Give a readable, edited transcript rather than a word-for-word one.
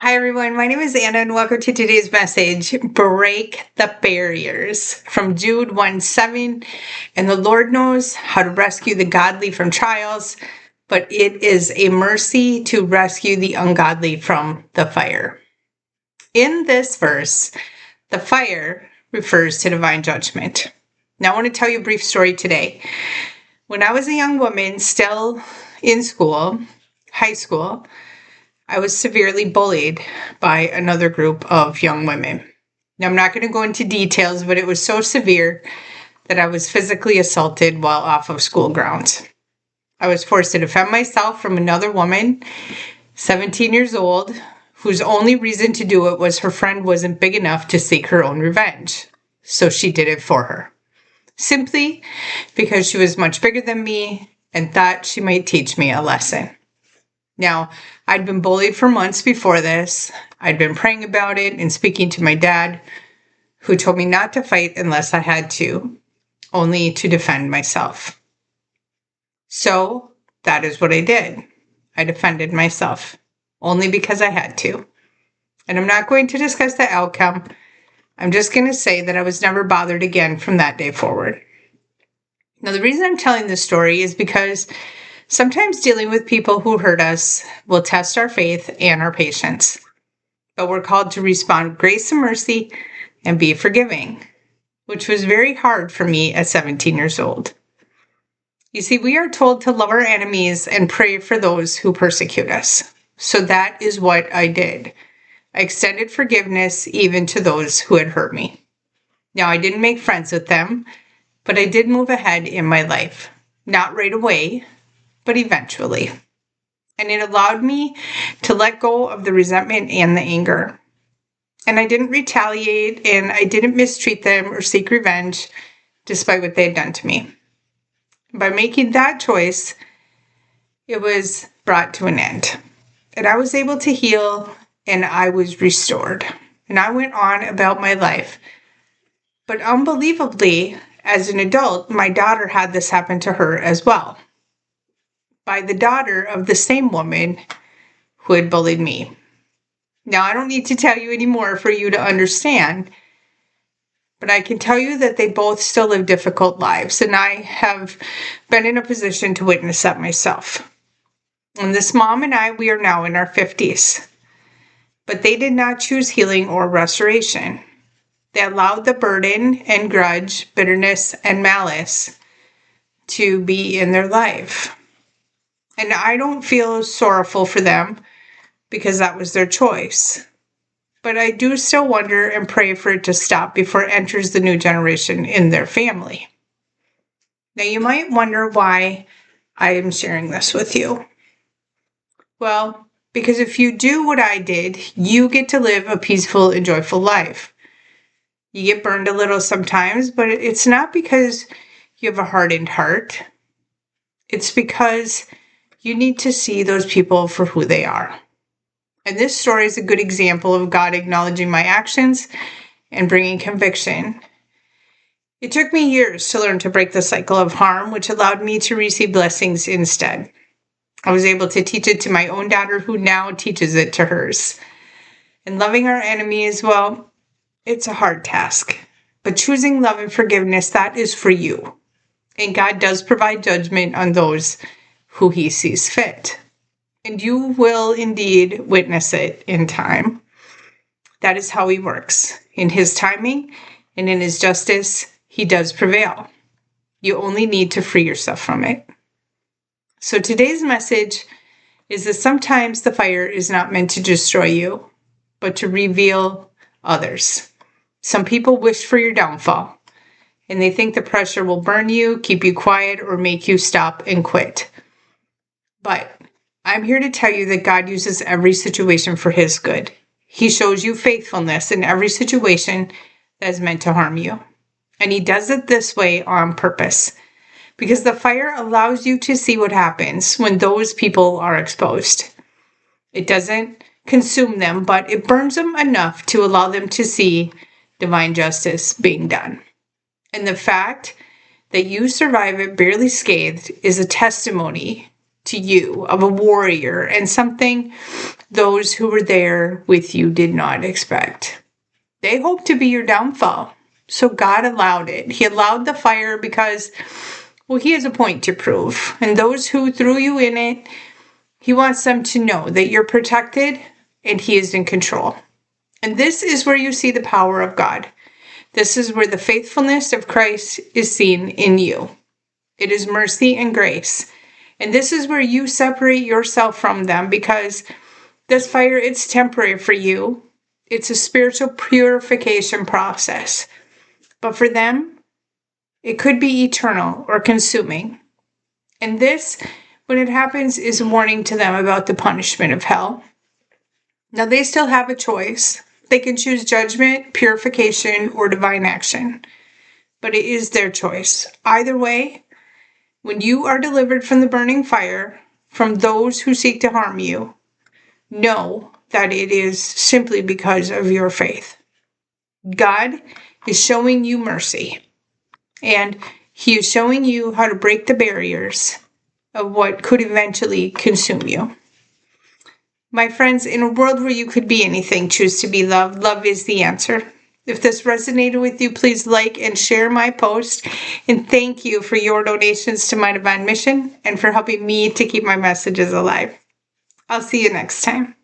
Hi, everyone. My name is Anna, and welcome to today's message Break the Barriers from Jude 1 7. And the Lord knows how to rescue the godly from trials, but it is a mercy to rescue the ungodly from the fire. In this verse, the fire refers to divine judgment. Now, I want to tell you a brief story today. When I was a young woman, still in school, high school, I was severely bullied by another group of young women. Now, I'm not going to go into details, but it was so severe that I was physically assaulted while off of school grounds. I was forced to defend myself from another woman, 17 years old, whose only reason to do it was her friend wasn't big enough to seek her own revenge. So she did it for her, simply because she was much bigger than me and thought she might teach me a lesson. Now, I'd been bullied for months before this. I'd been praying about it and speaking to my dad, who told me not to fight unless I had to, only to defend myself. So that is what I did. I defended myself, only because I had to. And I'm not going to discuss the outcome. I'm just going to say that I was never bothered again from that day forward. Now, the reason I'm telling this story is because sometimes dealing with people who hurt us will test our faith and our patience. But we're called to respond with grace and mercy and be forgiving, which was very hard for me at 17 years old. You see, we are told to love our enemies and pray for those who persecute us. So that is what I did. I extended forgiveness even to those who had hurt me. Now, I didn't make friends with them, but I did move ahead in my life. Not right away, but eventually. And it allowed me to let go of the resentment and the anger. And I didn't retaliate, and I didn't mistreat them or seek revenge, despite what they had done to me. By making that choice, it was brought to an end. And I was able to heal, and I was restored. And I went on about my life. But unbelievably, as an adult, my daughter had this happen to her as well, by the daughter of the same woman who had bullied me. Now, I don't need to tell you anymore for you to understand, but I can tell you that they both still live difficult lives, and I have been in a position to witness that myself. And this mom and I, we are now in our 50s, but they did not choose healing or restoration. They allowed the burden and grudge, bitterness, and malice to be in their life. And I don't feel sorrowful for them because that was their choice. But I do still wonder and pray for it to stop before it enters the new generation in their family. Now, you might wonder why I am sharing this with you. Well, because if you do what I did, you get to live a peaceful and joyful life. You get burned a little sometimes, but it's not because you have a hardened heart. It's because you need to see those people for who they are. And this story is a good example of God acknowledging my actions and bringing conviction. It took me years to learn to break the cycle of harm, which allowed me to receive blessings instead. I was able to teach it to my own daughter, who now teaches it to hers. And loving our enemies, well, it's a hard task. But choosing love and forgiveness, that is for you. And God does provide judgment on those who he sees fit. And you will indeed witness it in time. That is how he works. In his timing and in his justice, he does prevail. You only need to free yourself from it. So today's message is that sometimes the fire is not meant to destroy you, but to reveal others. Some people wish for your downfall, and they think the pressure will burn you, keep you quiet, or make you stop and quit. But I'm here to tell you that God uses every situation for his good. He shows you faithfulness in every situation that is meant to harm you. And he does it this way on purpose, because the fire allows you to see what happens when those people are exposed. It doesn't consume them, but it burns them enough to allow them to see divine justice being done. And the fact that you survive it barely scathed is a testimony to you of a warrior and something those who were there with you did not expect. They hoped to be your downfall. So God allowed it. He allowed the fire because, well, he has a point to prove. And those who threw you in it, he wants them to know that you're protected and he is in control. And this is where you see the power of God. This is where the faithfulness of Christ is seen in you. It is mercy and grace. And this is where you separate yourself from them, because this fire, it's temporary for you. It's a spiritual purification process. But for them, it could be eternal or consuming. And this, when it happens, is a warning to them about the punishment of hell. Now, they still have a choice. They can choose judgment, purification, or divine action. But it is their choice. Either way, when you are delivered from the burning fire, from those who seek to harm you, know that it is simply because of your faith. God is showing you mercy, and he is showing you how to break the barriers of what could eventually consume you. My friends, in a world where you could be anything, choose to be loved. Love is the answer. If this resonated with you, please like and share my post. And thank you for your donations to my divine mission and for helping me to keep my messages alive. I'll see you next time.